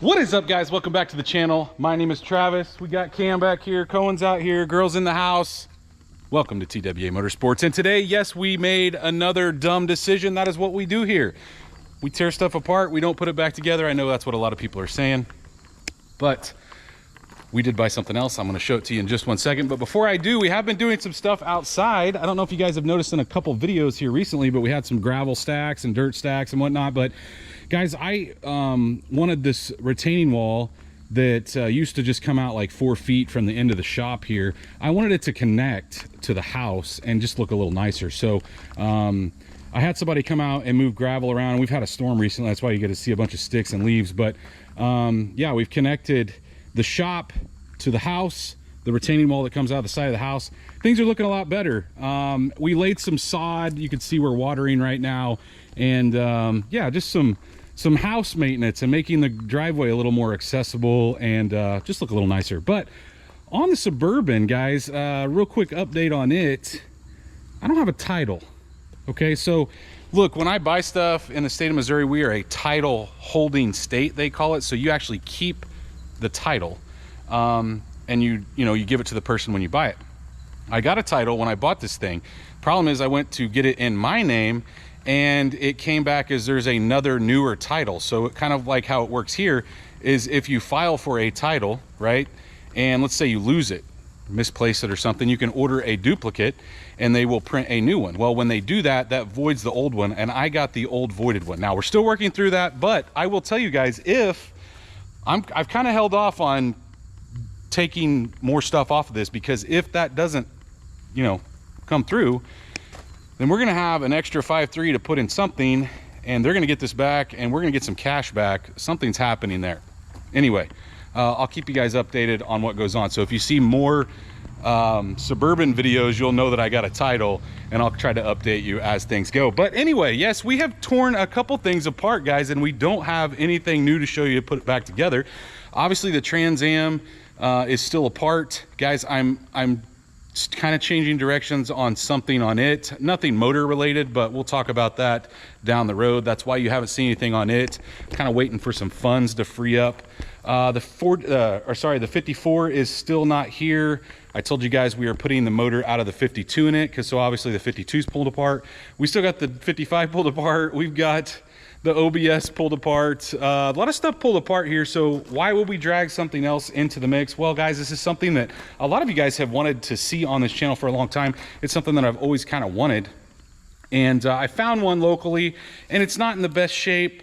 What is up, guys? Welcome back to the channel. My name is Travis. We got Cam back here, Cohen's out here, girls in the house. Welcome to TWA Motorsports. And today, yes, we made another dumb decision. That is what we do here. We tear stuff apart, we don't put it back together. I know that's what a lot of people are saying, but we did buy something else. I'm going to show it to you in just one second. But before I do, we have been doing some stuff outside. I don't know if you guys have noticed in a couple videos here recently, but we had some gravel stacks and dirt stacks and whatnot. But guys, I wanted this retaining wall that used to just come out like 4 feet from the end of the shop here. I wanted it to connect to the house and just look a little nicer. So I had somebody come out and move gravel around. We've had a storm recently. That's why you get to see a bunch of sticks and leaves. But yeah, we've connected the shop to the house, the retaining wall that comes out of the side of the house. Things are looking a lot better. We laid some sod. You can see we're watering right now. And yeah, just some house maintenance and making the driveway a little more accessible and just look a little nicer. But on the Suburban, guys, real quick update on it. I don't have a title. Okay, so look, when I buy stuff in the state of Missouri, we are a title holding state, they call it. So you actually keep the title and you give it to the person when you buy it. I got a title when I bought this thing. Problem is I went to get it in my name and it came back as there's another newer title. So it kind of like how it works here is if you file for a title, right, and let's say you lose it, misplace it or something, you can order a duplicate and they will print a new one. Well, when they do that, that voids the old one, and I got the old voided one. Now we're still working through that, but I will tell you guys, if I've kind of held off on taking more stuff off of this, because if that doesn't, come through, then we're gonna have an extra 5.3 to put in something, and they're gonna get this back, and we're gonna get some cash back. Something's happening there. Anyway, I'll keep you guys updated on what goes on. So if you see more Suburban videos, you'll know that I got a title, and I'll try to update you as things go. But anyway, yes, we have torn a couple things apart, guys, and we don't have anything new to show you to put it back together. Obviously the Trans Am is still apart, guys. I'm kind of changing directions on something on it, nothing motor related, but we'll talk about that down the road. That's why you haven't seen anything on it. Kind of waiting for some funds to free up. The 54 is still not here. I told you guys we are putting the motor out of the 52 in it, because so obviously the 52's pulled apart. We still got the 55 pulled apart. We've got the OBS pulled apart. A lot of stuff pulled apart here. So why would we drag something else into the mix? Well, guys, this is something that a lot of you guys have wanted to see on this channel for a long time. It's something that I've always kind of wanted. And I found one locally, and it's not in the best shape.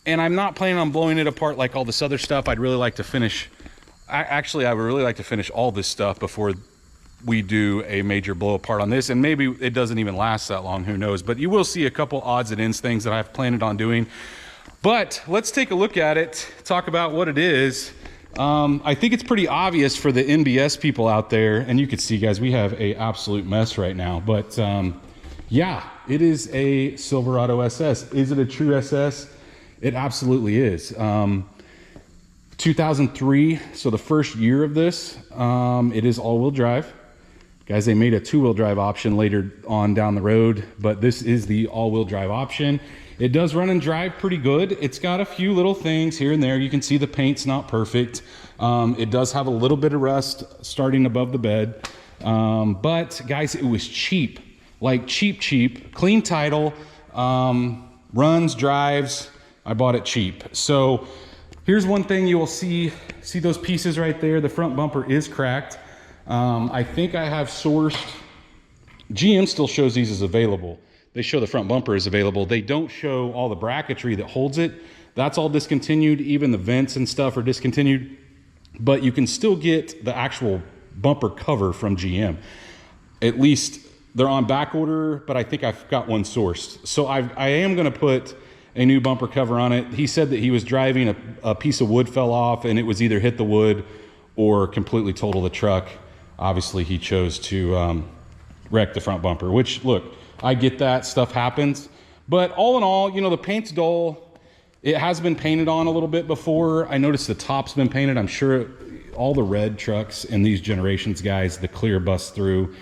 And I'm not planning on blowing it apart like all this other stuff. I'd really like to finish, I would really like to finish all this stuff before we do a major blow apart on this. And maybe it doesn't even last that long, who knows. But you will see a couple odds and ends things that I've planned on doing. But let's take a look at it, talk about what it is. I think it's pretty obvious for the NBS people out there. And you can see, guys, we have a absolute mess right now. But yeah, it is a Silverado SS. Is it a true SS? It absolutely is. 2003, so the first year of this, it is all-wheel drive. Guys, they made a two-wheel drive option later on down the road, but this is the all-wheel drive option. It does run and drive pretty good. It's got a few little things here and there. You can see the paint's not perfect. It does have a little bit of rust starting above the bed. But guys, it was cheap, like cheap, clean title, runs, drives. I bought it cheap. So here's one thing you will see those pieces right there. The front bumper is cracked. I think I have sourced, GM still shows these as available. They show the front bumper is available. They don't show all the bracketry that holds it. That's all discontinued. Even the vents and stuff are discontinued, but you can still get the actual bumper cover from GM. At least they're on back order, but I think I've got one sourced. So I am gonna put a new bumper cover on it. He said that he was driving, a piece of wood fell off and it was either hit the wood or completely total the truck. Obviously he chose to wreck the front bumper, which, look, I get that, stuff happens. But all in all, the paint's dull. It has been painted on a little bit before. I noticed the top's been painted. I'm sure all the red trucks in these generations, guys, the clear busts through.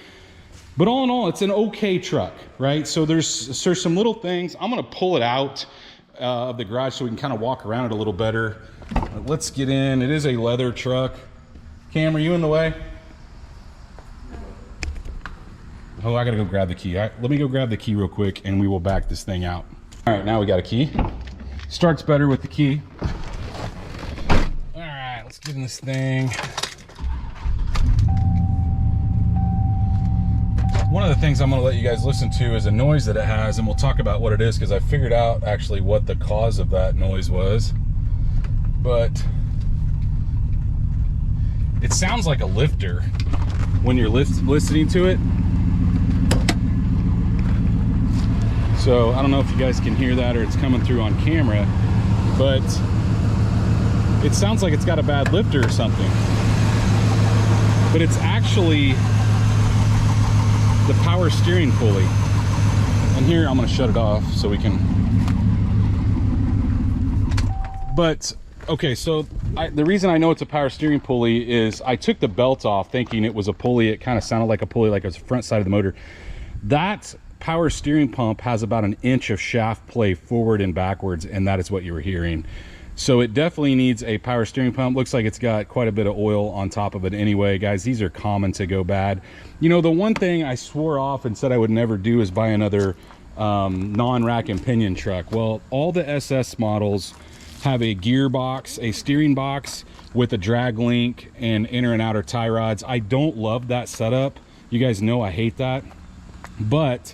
But all in all, it's an okay truck, right? So there's some little things. I'm gonna pull it out of the garage so we can kind of walk around it a little better. Let's get in. It is a leather truck. Cam, are you in the way? Oh, I gotta go grab the key. All right, let me go grab the key real quick and we will back this thing out. All right, now we got a key. Starts better with the key. All right, let's get in this thing. One of the things I'm gonna let you guys listen to is a noise that it has, and we'll talk about what it is because I figured out actually what the cause of that noise was. But it sounds like a lifter when you're listening to it. So I don't know if you guys can hear that or it's coming through on camera, but it sounds like it's got a bad lifter or something. But it's actually the power steering pulley. And here I'm going to shut it off so we can. But okay, so the reason I know it's a power steering pulley is I took the belt off thinking it was a pulley. It kind of sounded like a pulley, like it was the front side of the motor. That power steering pump has about an inch of shaft play forward and backwards, and that is what you were hearing. So it definitely needs a power steering pump. Looks like it's got quite a bit of oil on top of it anyway. Guys, these are common to go bad. You know, the one thing I swore off and said I would never do is buy another non-rack and pinion truck. Well, all the SS models have a gearbox, a steering box with a drag link and inner and outer tie rods. I don't love that setup. You guys know I hate that. But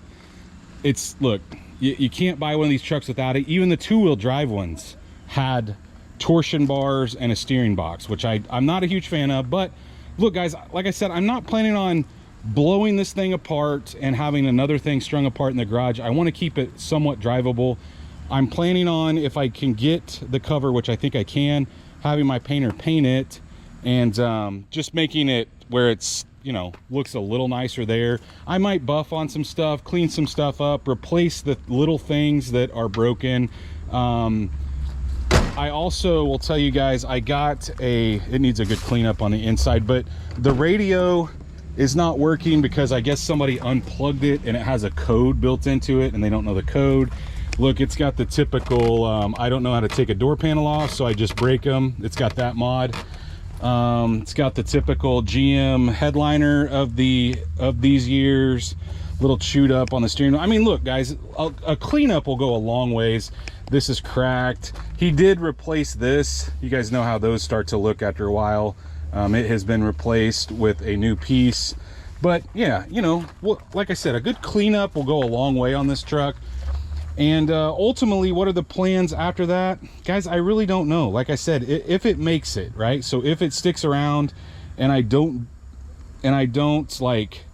it's, look, you can't buy one of these trucks without it. Even the two-wheel drive ones had torsion bars and a steering box, which I'm not a huge fan of. But look, guys, like I said, I'm not planning on blowing this thing apart and having another thing strung apart in the garage. I want to keep it somewhat drivable. I'm planning on, if I can get the cover, which I think I can, having my painter paint it and just making it where it's, you know, looks a little nicer there. I might buff on some stuff, clean some stuff up, replace the little things that are broken. I also will tell you guys, it needs a good cleanup on the inside, but the radio is not working because I guess somebody unplugged it and it has a code built into it and they don't know the code. Look, it's got the typical, I don't know how to take a door panel off, so I just break them. It's got that mod. It's got the typical GM headliner of these years, little chewed up on the steering wheel. I mean, look, guys, a cleanup will go a long ways. This is cracked. He did replace this. You guys know how those start to look after a while. It has been replaced with a new piece. But yeah, you know, like I said, a good cleanup will go a long way on this truck. And ultimately, what are the plans after that? Guys, I really don't know. Like I said, if it makes it, right? So if it sticks around and I don't like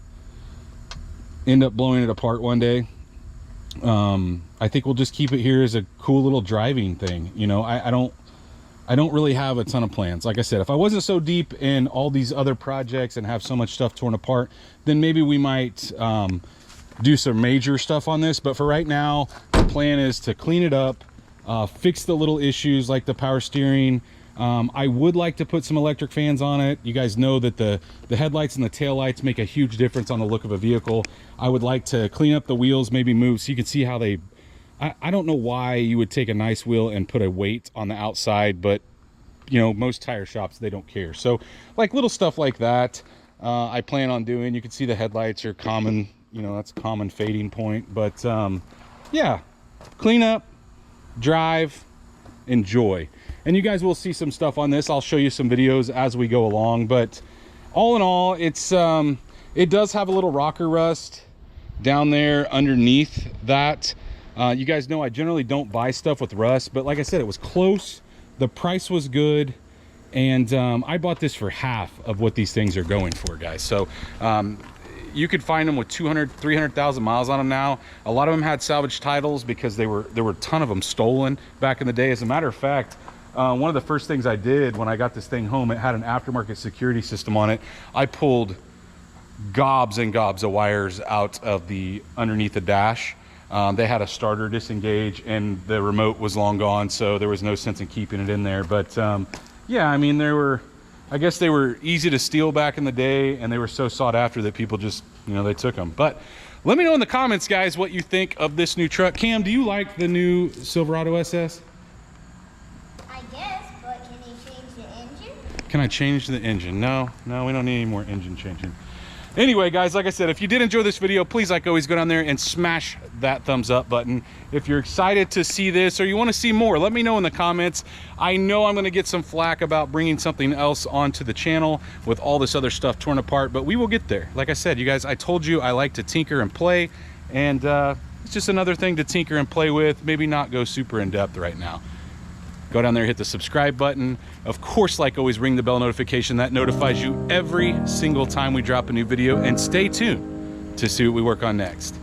end up blowing it apart one day, I think we'll just keep it here as a cool little driving thing. You know, I don't really have a ton of plans. Like I said, if I wasn't so deep in all these other projects and have so much stuff torn apart, then maybe we might do some major stuff on this. But for right now, the plan is to clean it up, fix the little issues like the power steering. I would like to put some electric fans on it. You guys know that the headlights and the tail lights make a huge difference on the look of a vehicle. I would like to clean up the wheels, maybe move so you can see how they, I don't know why you would take a nice wheel and put a weight on the outside, but you know, most tire shops, they don't care. So like little stuff like that, I plan on doing. You can see the headlights are common, you know, that's a common fading point. But yeah, clean up, drive, enjoy. And you guys will see some stuff on this. I'll show you some videos as we go along. But all in all, it's it does have a little rocker rust down there underneath that. You guys know I generally don't buy stuff with rust, but like I said, it was close. The price was good, and I bought this for half of what these things are going for, guys. So you could find them with 300,000 miles on them now. A lot of them had salvage titles because there were a ton of them stolen back in the day. As a matter of fact, one of the first things I did when I got this thing home, it had an aftermarket security system on it. I pulled gobs and gobs of wires out of underneath the dash. They had a starter disengage and the remote was long gone, so there was no sense in keeping it in there. But yeah, I mean, I guess they were easy to steal back in the day, and they were so sought after that people just, you know, they took them. But Let me know in the comments, guys, what you think of this new truck. Cam, do you like the new Silverado SS? I guess, but can you change the engine? Can I change the engine? No, we don't need any more engine changing. Anyway, guys, like I said, if you did enjoy this video, please, like always, go down there and smash that thumbs up button. If you're excited to see this or you want to see more, let me know in the comments. I know I'm going to get some flack about bringing something else onto the channel with all this other stuff torn apart, but we will get there. Like I said, you guys, I told you I like to tinker and play, and it's just another thing to tinker and play with, maybe not go super in depth right now. Go down there, hit the subscribe button. Of course, like always, ring the bell notification. That notifies you every single time we drop a new video. And stay tuned to see what we work on next.